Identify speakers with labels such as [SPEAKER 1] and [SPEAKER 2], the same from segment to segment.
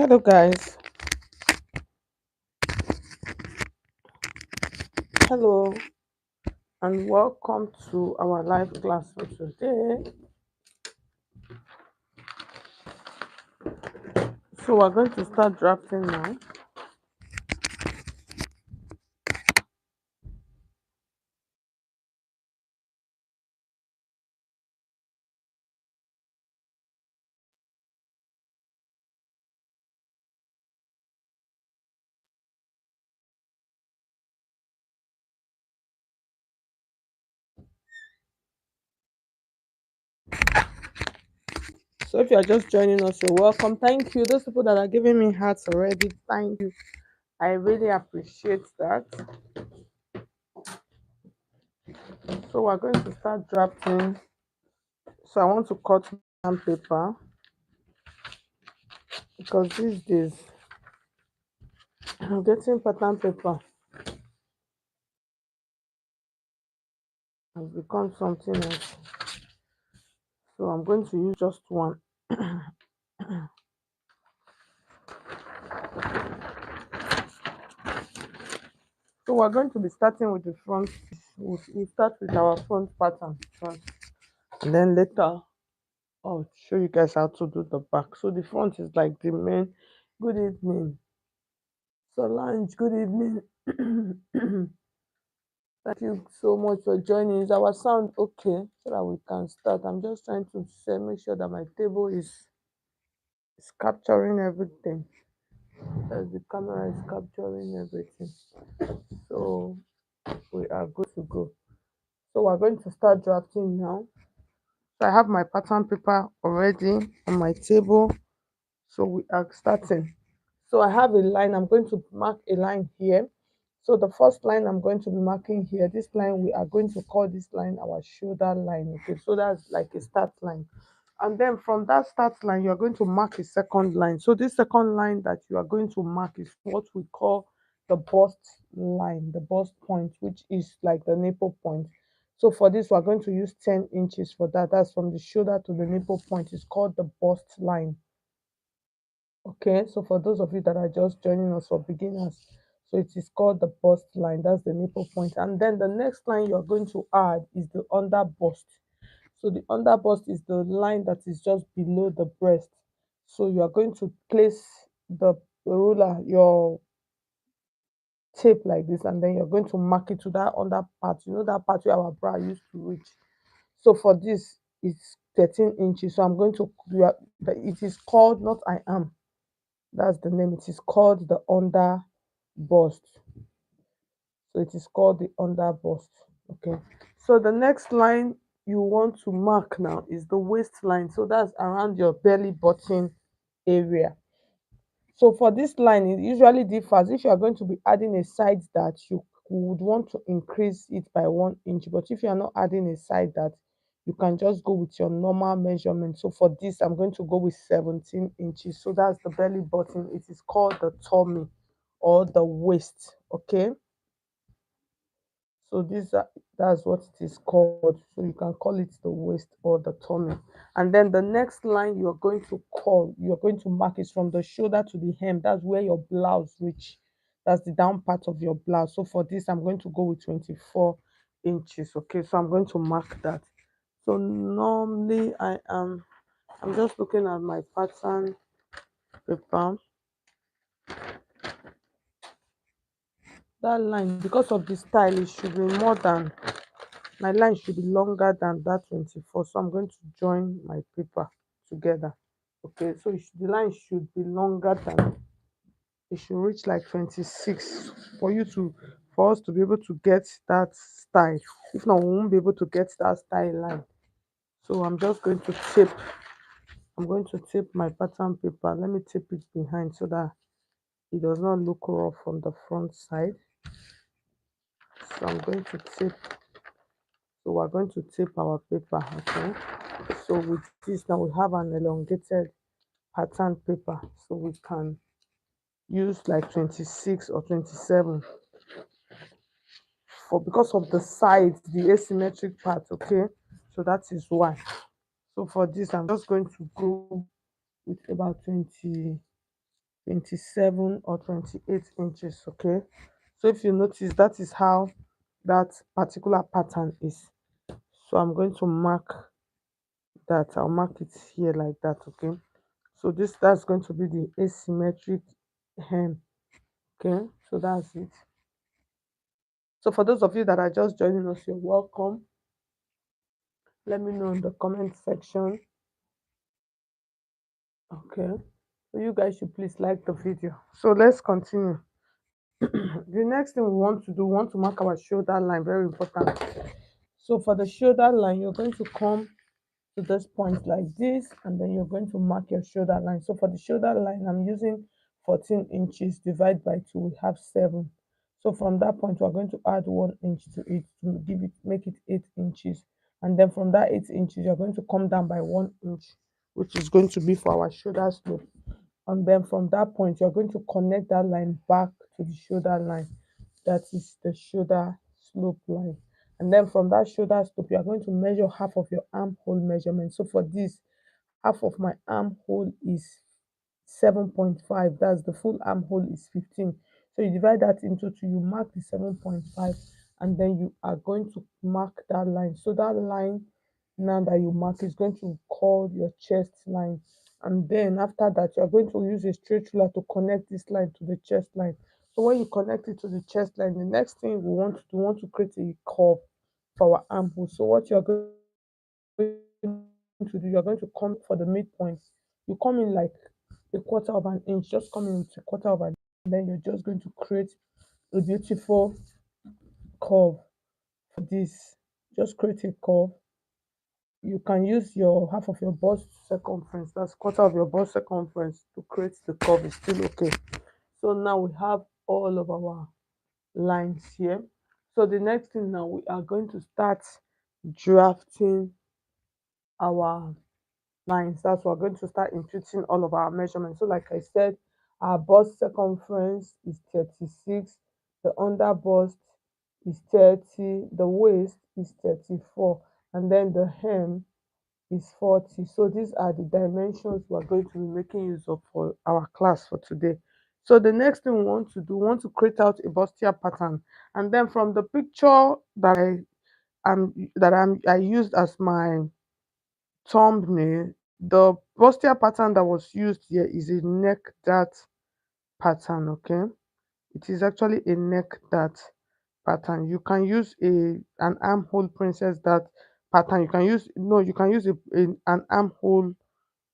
[SPEAKER 1] Hello guys, hello and welcome to our live class for today. So we're going to start drafting now. So if you're just joining us, you're welcome. Thank you. Those people that are giving me hearts already, thank you. I really appreciate that. So we're going to start drafting. So I want to cut down paper because these days I'm getting pattern paper has become something else. So I'm going to use just one. So we're going to be starting with the front. We'll start with our front pattern first, and then later I'll show you guys how to do the back. So the front is like the main. Good evening, Solange. Good evening. Thank you so much for joining. Is our sound okay so that we can start? I'm just trying to say, make sure that my table is capturing everything. That the camera is capturing everything. So we are good to go. So we're going to start drafting now. So I have my pattern paper already on my table. So we are starting. So I have a line. I'm going to mark a line here. So the first line I'm going to be marking here, this line, we are going to call this line our shoulder line. Okay, so that's like a start line. And then from that start line, you're going to mark a second line. So this second line that you are going to mark is what we call the bust line, the bust point, which is like the nipple point. So for this, we're going to use 10 inches for that. That's from the shoulder to the nipple point. It's called the bust line. Okay, so for those of you that are just joining us for beginners, so it is called the bust line. That's the nipple point. And then the next line you're going to add is the under bust. So the under bust is the line that is just below the breast. So you are going to place the ruler, your tape like this, and then you're going to mark it to that under part. You know that part where our bra used to reach. So for this, it's 13 inches. So I'm going to, it is called, not I am, that's the name. It is called the under bust. So it is called the under bust. Okay. So the next line you want to mark now is the waistline. So that's around your belly button area. So for this line, it usually differs. If you are going to be adding a side that you would want to increase it by 1 inch, but if you are not adding a side that, you can just go with your normal measurement. So for this, I'm going to go with 17 inches. So that's the belly button. It is called the tummy or the waist. Okay. So that's what it is called. So you can call it the waist or the tummy. And then the next line you're going to mark is from the shoulder to the hem. That's where your blouse reach. That's the down part of your blouse. So for this, I'm going to go with 24 inches. Okay, so I'm going to mark that. So normally I'm just looking at my pattern paper. That line, because of the style, it should be more than, my line should be longer than that 24. So I'm going to join my paper together. Okay, so the line should be longer than, it should reach like 26 for you to, for us to be able to get that style. If not, we won't be able to get that style line. So I'm going to tape my pattern paper. Let me tape it behind so that it does not look rough from the front side. So I'm going to tape, so we're going to tape our paper. Okay, so with this now we have an elongated pattern paper, so we can use like 26 or 27 for, because of the sides, the asymmetric part. Okay, so that is why. So for this, I'm just going to go with about 20, 27 or 28 inches. Okay, so if you notice, that is how that particular pattern is. So I'm going to mark that. I'll mark it here like that. Okay, so that's going to be the asymmetric hem. Okay, so that's it. So for those of you that are just joining us, you're welcome. Let me know in the comment section. Okay, so you guys should please like the video. So let's continue. The next thing we want to do, we want to mark our shoulder line. Very important. So for the shoulder line, you're going to come to this point like this, and then you're going to mark your shoulder line. So for the shoulder line, I'm using 14 inches. Divide by 2, we have 7. So from that point, we're going to add 1 inch to it to make it 8 inches. And then from that 8 inches, you're going to come down by 1 inch, which is going to be for our shoulder slope. And then from that point, you're going to connect that line back to the shoulder line. That is the shoulder slope line. And then from that shoulder slope, you are going to measure half of your armhole measurement. So for this, half of my armhole is 7.5. That's the full armhole is 15. So you divide that into 2, you mark the 7.5, and then you are going to mark that line. So that line now that you mark is going to call your chest line. And then after that, you are going to use a straight ruler to connect this line to the chest line. So when you connect it to the chest line, the next thing we want to do, we want to create a curve for our armhole. So what you're going to do, you're going to come for the midpoint. You come in like a quarter of an inch, just come in with a quarter of an inch, and then you're just going to create a beautiful curve for this. Just create a curve. You can use your half of your bust circumference, that's quarter of your bust circumference, to create the curve. Is still okay. So now we have all of our lines here. So the next thing, now we are going to start drafting our lines. That's we're going to start imputing all of our measurements. So like I said, our bust circumference is 36, the under bust is 30, the waist is 34, and then the hem is 40. So these are the dimensions we're going to be making use of for our class for today. So the next thing we want to do, we want to create out a bustier pattern. And then from the picture that I used as my thumbnail, the bustier pattern that was used here is a neck dart pattern. Okay, it is actually a neck dart pattern. You can use an armhole princess dart pattern. You can use, no, you can use an armhole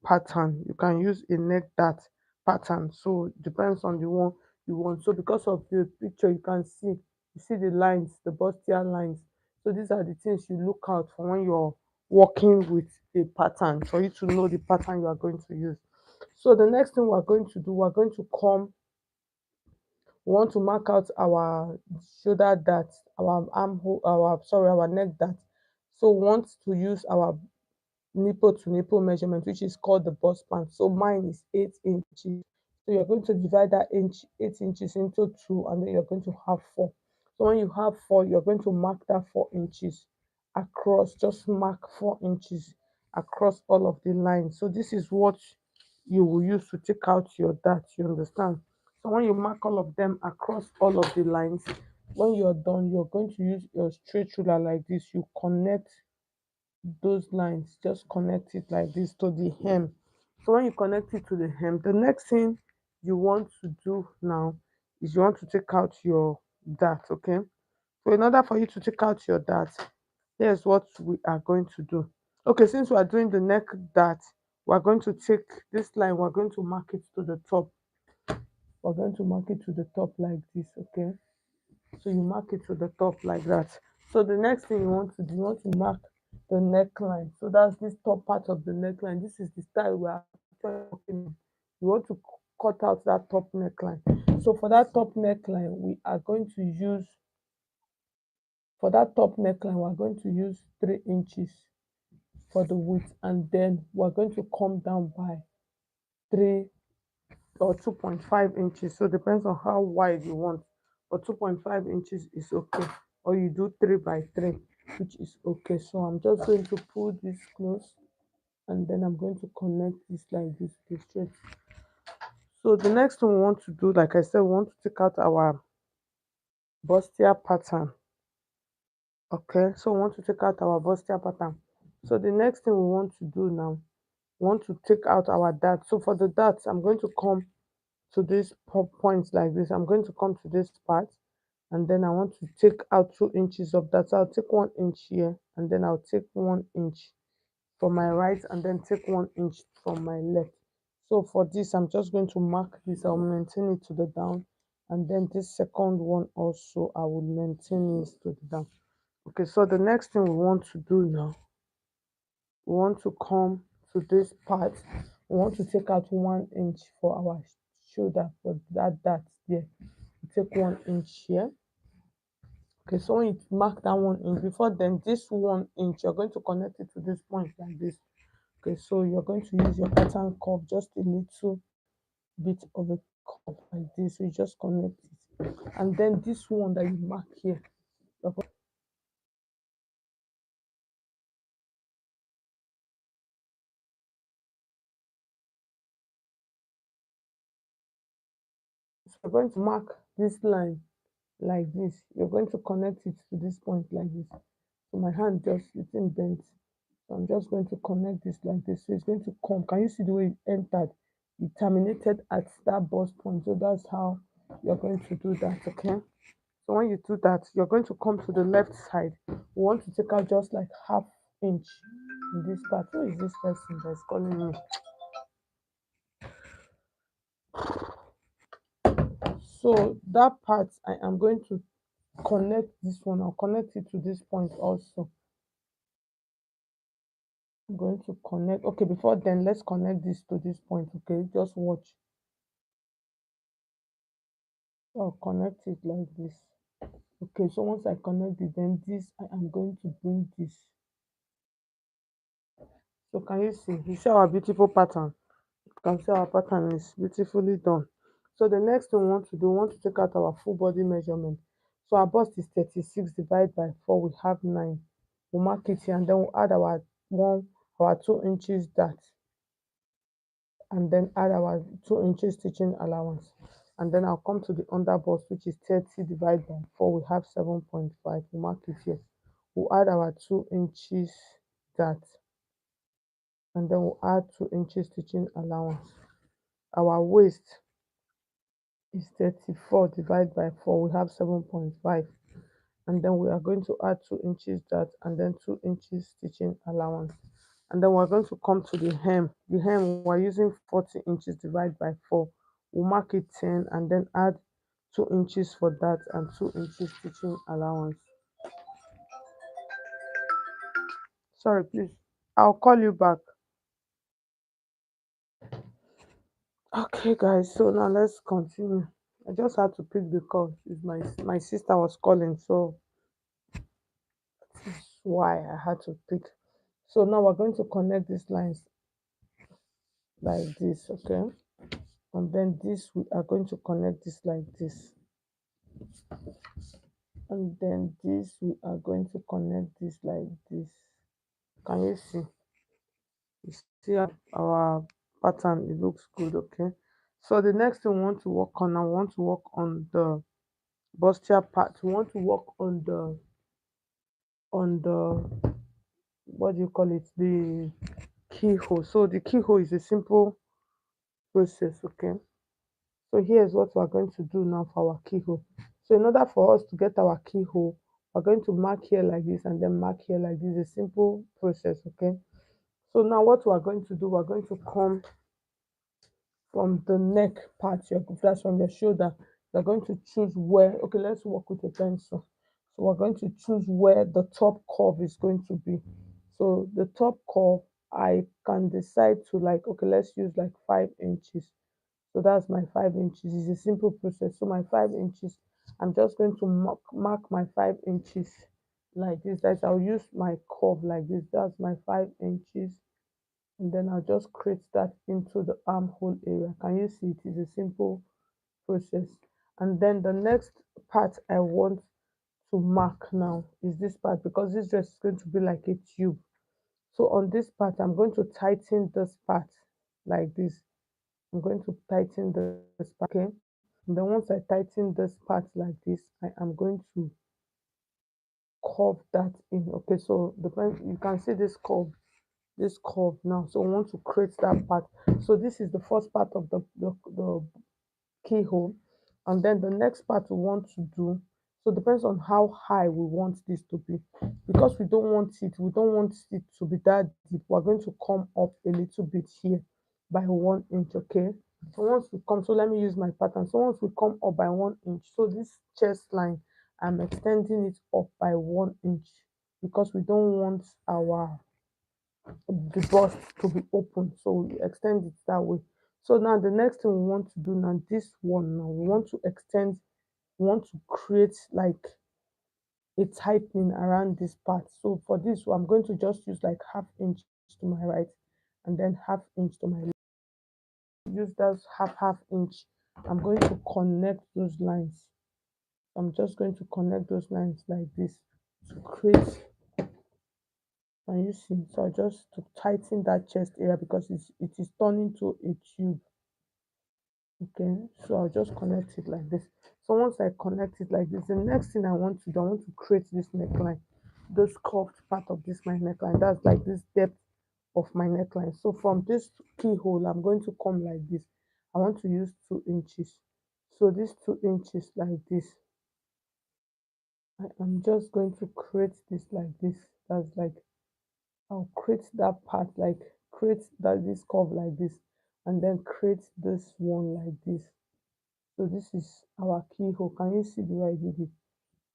[SPEAKER 1] pattern. You can use a neck dart pattern. So it depends on the one you want. So because of the picture, you see the lines, the bustier lines. So these are the things you look out for when you're working with a pattern, for you to know the pattern you are going to use. So the next thing we're going to do, we're going to come, we want to mark out our shoulder dart, our armhole, our neck dart. So we want to use our nipple to nipple measurement, which is called the bust span. So mine is 8 inches. So you're going to divide that 8 inches into 2, and then you're going to have 4. So when you have 4, you're going to mark that 4 inches across. Just mark 4 inches across all of the lines. So this is what you will use to take out your dart. You understand? So when you mark all of them across all of the lines, when you're done, you're going to use your straight ruler like this. You connect those lines, just connect it like this to the hem. So when you connect it to the hem, the next thing you want to do now is you want to take out your dart. Okay, so in order for you to take out your dart, here's what we are going to do. Okay, since we are doing the neck dart, we're going to take this line, we're going to mark it to the top. We're going to mark it to the top like this. Okay, so you mark it to the top like that. So the next thing you want to do, you want to mark the neckline. So that's this top part of the neckline. This is the style we are actually working on. You want to cut out that top neckline. So for that top neckline, we are going to use, for that top neckline, we're going to use 3 inches for the width, and then we're going to come down by 3 or 2.5 inches. So it depends on how wide you want, but 2.5 inches is okay, or you do 3 by 3, which is okay. So I'm just going to pull this close, and then I'm going to connect this like this, okay, straight. So the next thing we want to do, like I said, we want to take out our bustier pattern. Okay, so we want to take out our bustier pattern. So the next thing we want to do now, we want to take out our dart. So for the darts, I'm going to come to this point like this. I'm going to come to this part, and then I want to take out 2 inches of that. So I'll take 1 inch here, and then I'll take 1 inch from my right, and then take 1 inch from my left. So for this, I'm just going to mark this. I'll maintain it to the down, and then this second one also I will maintain it to the down. Okay, so the next thing we want to do now, we want to come to this part. We want to take out 1 inch for our shoulder, for that there. Take 1 inch here. Okay, so when you mark that 1 inch, before then this 1 inch, you're going to connect it to this point like this. Okay, so you're going to use your pattern curve, just a little bit of a curve like this. So you just connect it, and then this one that you mark here, you're going to mark this line like this. You're going to connect it to this point like this. So my hand just it's bent. So I'm just going to connect this like this. So it's going to come. Can you see the way it entered? It terminated at that bust point. So that's how you're going to do that. Okay. So when you do that, you're going to come to the left side. We want to take out just like 1/2 inch in this part. Who is this person that's calling me? So that part, I am going to connect this one. I'll connect it to this point also. I'm going to connect. Okay, before then, let's connect this to this point. Okay, just watch. I'll connect it like this. Okay, so once I connect it, then this I am going to bring this. So can you see? You see our beautiful pattern? You can see our pattern is beautifully done. So the next thing we want to do, we want to take out our full body measurement. So our bust is 36 divided by 4. We have 9. We'll mark it here, and then we'll add our 2 inches dart, and then add our 2 inches stitching allowance. And then I'll come to the under bust, which is 30 divided by 4. We have 7.5. We'll mark it here. We'll add our 2 inches dart, and then we'll add 2 inches stitching allowance. Our waist is 34 divided by 4. We have 7.5. And then we are going to add 2 inches dart, and then 2 inches stitching allowance. And then we're going to come to the hem. The hem, we're using 40 inches divided by 4. We'll mark it 10, and then add 2 inches for that and 2 inches stitching allowance. Sorry, please. I'll call you back. Okay, guys. So now let's continue. I just had to pick the call. It's my sister was calling, so that's why I had to pick. So now we're going to connect these lines like this, okay? And then this we are going to connect this like this, and then this we are going to connect this like this. Can you see? You see our pattern? It looks good, okay? So the next thing we want to work on, I want to work on the bustier part. We want to work on the what do you call it, the keyhole. So the keyhole is a simple process, okay? So here's what we're going to do now for our keyhole. So in order for us to get our keyhole, we're going to mark here like this, and then mark here like this. A simple process, okay? So now what we're going to do, we're going to come from the neck part, that's from your shoulder. You're going to choose where, okay, let's work with a pencil. So we're going to choose where the top curve is going to be. So the top curve, I can decide to, like, okay, let's use like 5 inches. So that's my 5 inches. It's a simple process. So my 5 inches, I'm just going to mark my 5 inches like this. That I'll use my curve like this. That's my 5 inches. And then I'll just create that into the armhole area. Can you see? It is a simple process. And then the next part I want to mark now is this part, because this dress is going to be like a tube. So on this part, I'm going to tighten this part like this. I'm going to tighten this part, okay? And then once I tighten this part like this, I am going to curve that in. Okay, so you can see this curve now. So we want to create that part. So this is the first part of the keyhole, and then the next part we want to do, so depends on how high we want this to be, because we don't want it to be that deep. We're going to come up a little bit here by 1 inch. Okay, so once we come, so let me use my pattern. So once we come up by 1 inch, so this chest line, I'm extending it up by 1 inch, because we don't want our the bust to be open, so we extend it that way. So now the next thing we want to do, now this one, now we want to extend, we want to create like a tightening around this part. So for this one, I'm going to just use like 1/2 inch to my right, and then 1/2 inch to my left. Use that half inch, I'm going to connect those lines. I'm just going to connect those lines like this to create. Can you see? So I just to tighten that chest area, because it is turning to a tube. Okay, so I'll just connect it like this. So once I connect it like this, the next thing I want to do, I want to create this neckline, this curved part of this my neckline. That's like this depth of my neckline. So from this keyhole, I'm going to come like this. I want to use 2 inches. So this 2 inches like this, I am just going to create this like this. That's like, I'll create that part, like create that this curve like this, and then create this one like this. So this is our keyhole. Can you see the way I did it?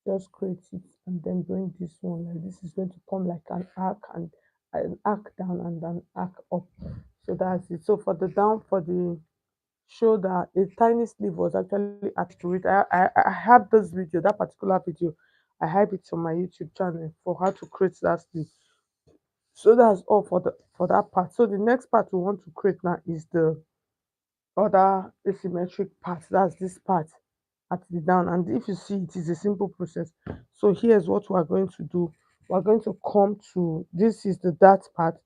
[SPEAKER 1] Just create it and then bring this one like this. Is going to come like an arc, and an arc down and an arc up. So that's it. So for the down, for the shoulder, a tiny sleeve was actually attached to it. I have this video, that particular video. I have it on my YouTube channel for how to create that sleeve. So that's all for the for that part. So the next part we want to create now is the other asymmetric part. That's this part at the down, and if you see, it is a simple process. So here's what we are going to do. We're going to come to, this is the that part,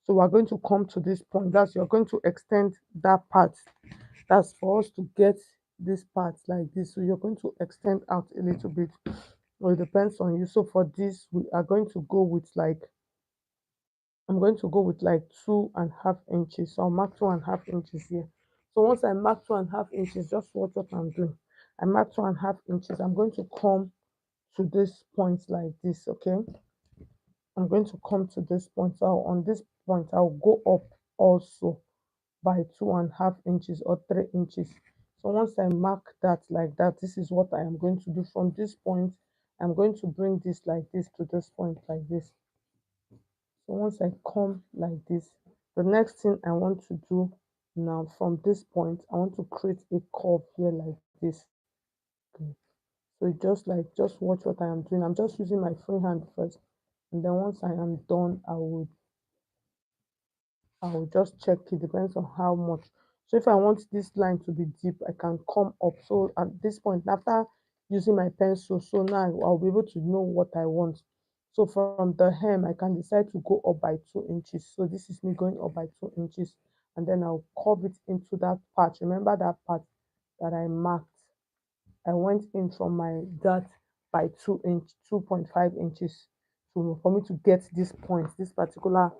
[SPEAKER 1] so we're going to come to this point. That's, you're going to extend that part. That's for us to get this part like this. So you're going to extend out a little bit. Well, it depends on you. So for this, we are going to go with like, I'm going to go with like 2.5 inches. So I'll mark 2.5 inches here. So once I mark 2.5 inches, just watch what I'm doing. I mark 2.5 inches. I'm going to come to this point like this. Okay, I'm going to come to this point. So on this point, I'll go up also by 2.5 inches or 3 inches. So once I mark that like that, this is what I am going to do from this point. I'm going to bring this like this to this point like this. So once I come like this, the next thing I want to do now, from this point, I want to create a curve here like this. Okay. So it just like, just watch what I am doing. I'm just using my free hand first, and then once I am done, I will just check it. Depends on how much. So if I want this line to be deep, I can come up. So at this point, after using my pencil, so now I'll be able to know what I want. So from the hem, I can decide to go up by 2 inches. So this is me going up by 2 inches, and then I'll curve it into that part. Remember that part that I marked? I went in from my dart by 2 inch, 2.5 inches. So for me to get this point, this particular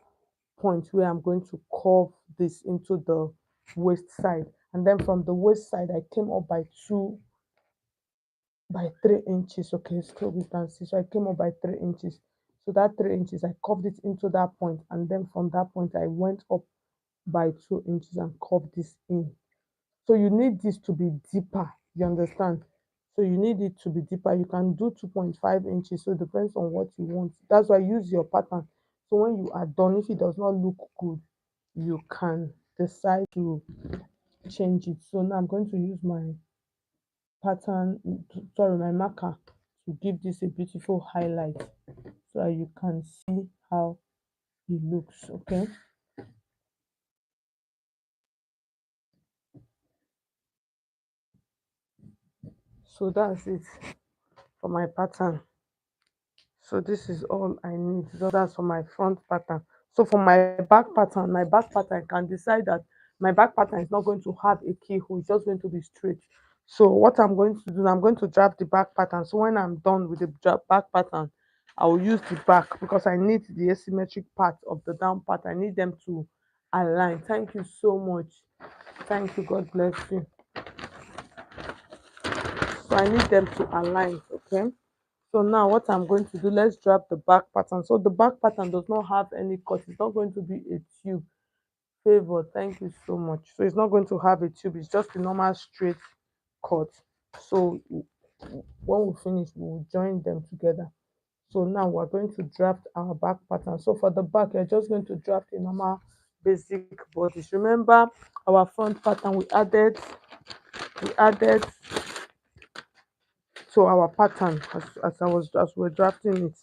[SPEAKER 1] point where I'm going to curve this into the waist side. And then from the waist side, I came up by 3 inches. Okay, so we can see. So I came up by 3 inches. So that 3 inches, I curved it into that point, and then from that point, I went up by 2 inches and curved this in. So you need this to be deeper. You understand? So you need it to be deeper. You can do 2.5 inches. So it depends on what you want. That's why use your pattern. So when you are done, if it does not look good, you can decide to change it. So now I'm going to use my pattern, sorry, my marker, to give this a beautiful highlight so that you can see how it looks. Okay, so that's it for my pattern. So this is all I need. So that's for my front pattern. So for my back pattern, I can decide that my back pattern is not going to have a keyhole, it's just going to be straight. So what I'm going to do, I'm going to draft the back pattern. So when I'm done with the back pattern, I will use the back because I need the asymmetric part of the down part. I need them to align. Thank you so much. Thank you. God bless you. So I need them to align. Okay. So now what I'm going to do, let's draft the back pattern. So the back pattern does not have any cut. It's not going to be a tube. Favor, thank you so much. So it's not going to have a tube. It's just a normal straight cut. So when we finish, we will join them together. So now we're going to draft our back pattern. So for the back, you're just going to draft a normal basic bodice. Remember our front pattern, we added to our pattern as we're drafting it.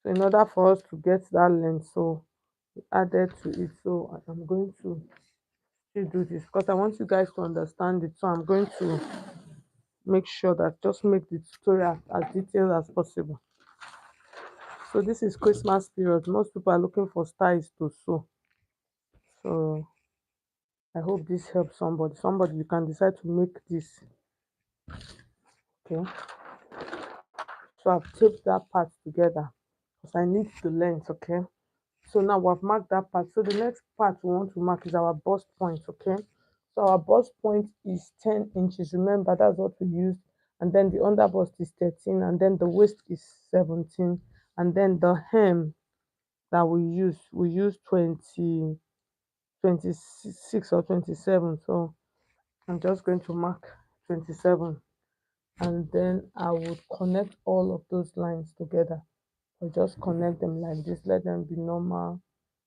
[SPEAKER 1] So in order for us to get that length, so we added to it. So I'm going to still do this because I want you guys to understand it. So I'm going to make sure that just make the tutorial as detailed as possible. So this is Christmas period. Most people are looking for styles to sew. So I hope this helps somebody. Somebody, you can decide to make this. Okay. So I've taped that part together because I need the length. Okay. So now we've marked that part. So the next part we want to mark is our bust point. Okay. So our bust point is 10 inches. Remember, that's what we used. And then the under bust is 13. And then the waist is 17. And then the hem that we use 20, 26 or 27. So I'm just going to mark 27. And then I would connect all of those lines together. I'll just connect them like this. Let them be normal,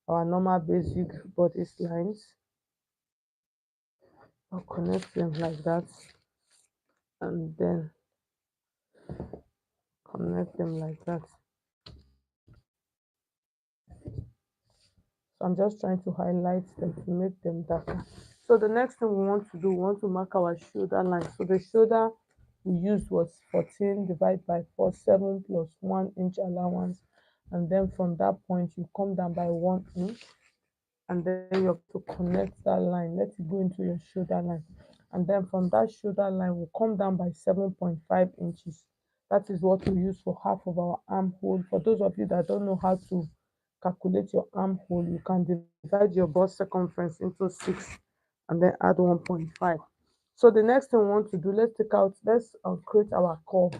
[SPEAKER 1] our normal basic bodice lines. I'll connect them like that, and then connect them like that. So I'm just trying to highlight them to make them darker. So the next thing we want to do, we want to mark our shoulder line. So the shoulder we used was 14 divided by 4, 7 plus 1 inch allowance. And then from that point, you come down by 1 inch. And then you have to connect that line. Let it go into your shoulder line. And then from that shoulder line, we'll come down by 7.5 inches. That is what we use for half of our armhole. For those of you that don't know how to calculate your armhole, you can divide your bust circumference into 6 and then add 1.5. So the next thing we want to do, let's create our curve.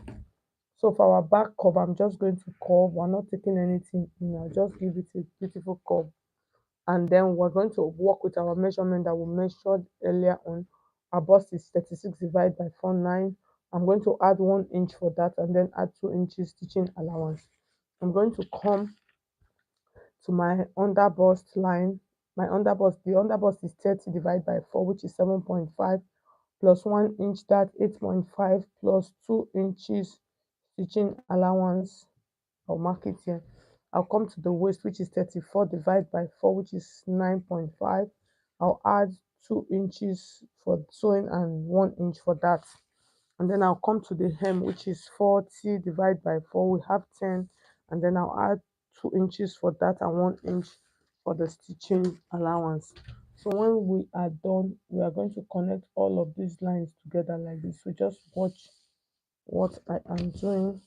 [SPEAKER 1] So for our back curve, I'm just going to curve. We're not taking anything in. I'll just give it a beautiful curve. And then we're going to work with our measurement that we measured earlier on. Our bust is 36 divided by 4, 9. I'm going to add 1 inch for that and then add 2 inches stitching allowance. I'm going to come to my under bust line. The under bust is 30 divided by 4, which is 7.5, plus 1 inch, that 8.5, plus 2 inches stitching allowance. I'll mark it here. I'll come to the waist, which is 34 divided by 4, which is 9.5. I'll add 2 inches for sewing and 1 inch for that. And then I'll come to the hem, which is 40 divided by 4. We have 10. And then I'll add 2 inches for that and 1 inch for the stitching allowance. So when we are done, we are going to connect all of these lines together like this. So just watch what I am doing.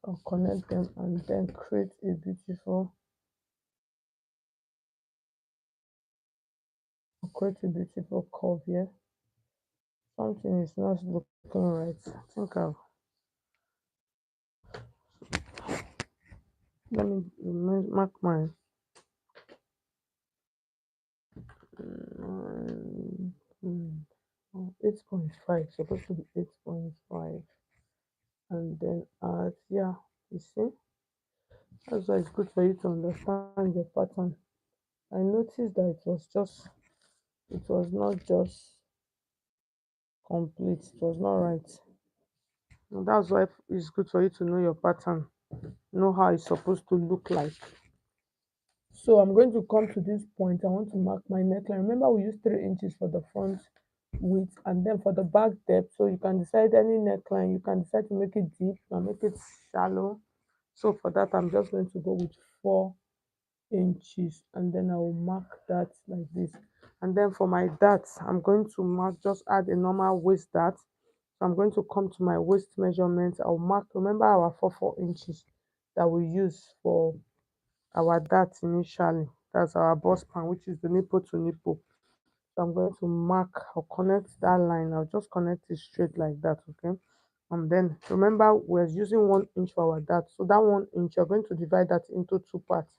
[SPEAKER 1] I'll connect them and then create a beautiful curve here. Something is not looking right. I think I'll let me mark mine. 8.5, supposed to be 8.5, and then add, yeah, you see, that's why it's good for you to understand your pattern. I noticed that it was not just complete, it was not right. And that's why it's good for you to know your pattern, know how it's supposed to look like. So I'm going to come to this point. I want to mark my neckline. Remember, we used 3 inches for the front width. And then for the back depth, so you can decide any neckline, you can decide to make it deep and make it shallow. So for that, I'm just going to go with 4 inches, and then I will mark that like this. And then for my darts, I'm going to mark, just add a normal waist dart. So I'm going to come to my waist measurement. I'll mark, remember our 4 inches that we use for our dart initially. That's our bust span, which is the nipple to nipple. So I'm going to mark or connect that line. I'll just connect it straight like that, okay? And then remember we're using 1 inch for our dart. So that 1 inch, you're going to divide that into two parts,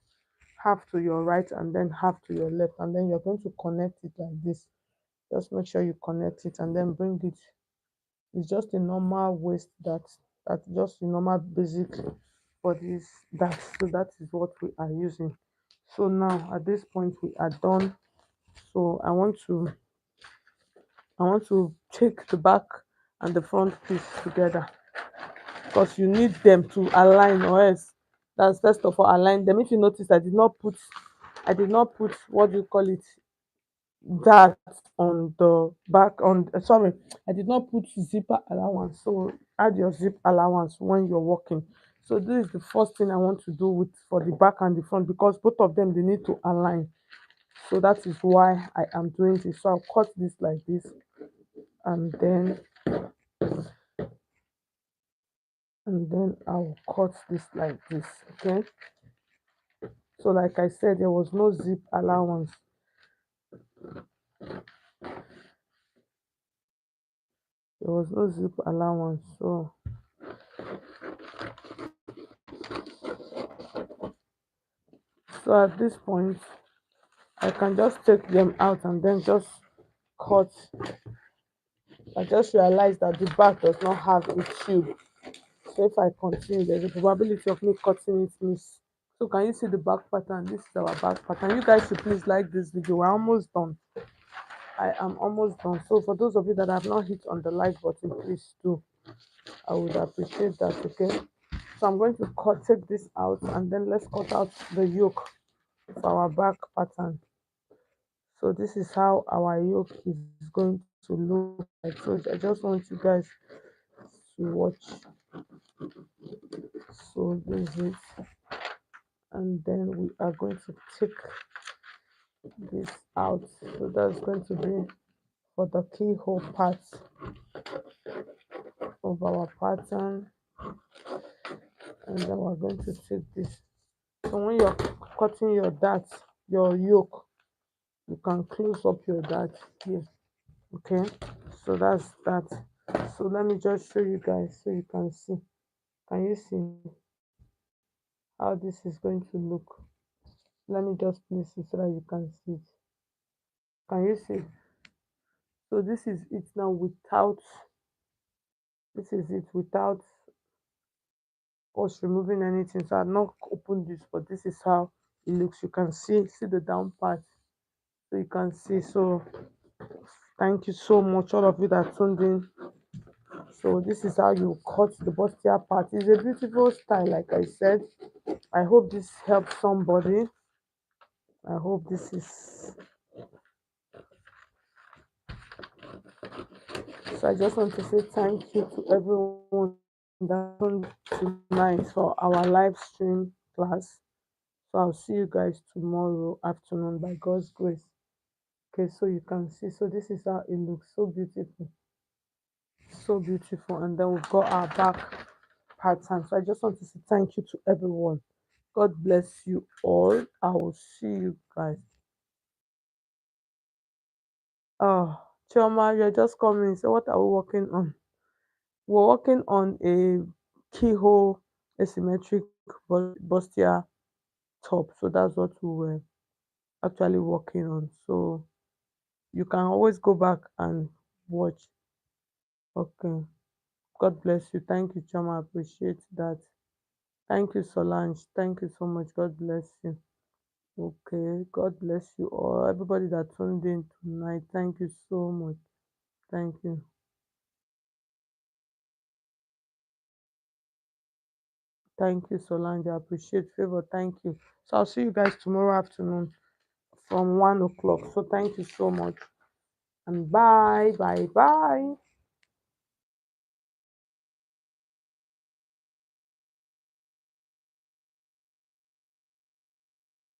[SPEAKER 1] half to your right and then half to your left. And then you're going to connect it like this. Just make sure you connect it and then bring it. It's just a normal waist that's just a normal basic bodies that. So that is what we are using. So now at this point we are done. So I want to take the back and the front piece together, because you need them to align, or else that's first of all align them. If you notice, I did not put what do you call it, that on the back on sorry, I did not put zipper allowance. So add your zip allowance when you're walking. So this is the first thing I want to do with for the back and the front, because both of them they need to align. So that is why I am doing this. So I'll cut this like this, and then I'll cut this like this. Okay. So like I said, there was no zip allowance. There was no zip allowance. So at this point, I can just take them out and then just cut. I just realized that the back does not have a tube. So if I continue, there's a probability of me cutting it miss. So can you see the back pattern? This is our back pattern. You guys should please like this video. We're almost done. I am almost done. So for those of you that have not hit on the like button, please do. I would appreciate that. Okay. So I'm going to take this out, and then let's cut out the yoke for our back pattern. So this is how our yoke is going to look like. So I just want you guys to watch. So this is it. And then we are going to take this out. So that's going to be for the keyhole part of our pattern. And then we're going to take this. So when you're cutting your dart, your yoke, you can close up your dart here. Okay. So that's that. So let me just show you guys so you can see. Can you see how this is going to look? Let me just place it so that you can see it. Can you see? So this is it now without, this is it without us removing anything. So I've not opened this, but this is how it looks. You can see the down part. So you can see. So thank you so much, all of you that tuned in. So this is how you cut the bustier part. It's a beautiful style, like I said. I hope this helps somebody. I hope this is. So I just want to say thank you to everyone that tuned tonight for our live stream class. So I'll see you guys tomorrow afternoon by God's grace. Okay, so you can see. So this is how it looks. So beautiful. So beautiful. And then we've got our back pattern. So I just want to say thank you to everyone. God bless you all. I will see you guys. Oh, Chioma, you're just coming. So what are we working on? We're working on a keyhole asymmetric bustier top. So that's what we were actually working on. So you can always go back and watch. Okay. God bless you. Thank you, Chama. I appreciate that. Thank you, Solange. Thank you so much. God bless you. Okay. God bless you all. Everybody that tuned in tonight. Thank you so much. Thank you. Thank you, Solange. I appreciate favor. Thank you. So I'll see you guys tomorrow afternoon from 1 o'clock. So thank you so much. and bye bye bye.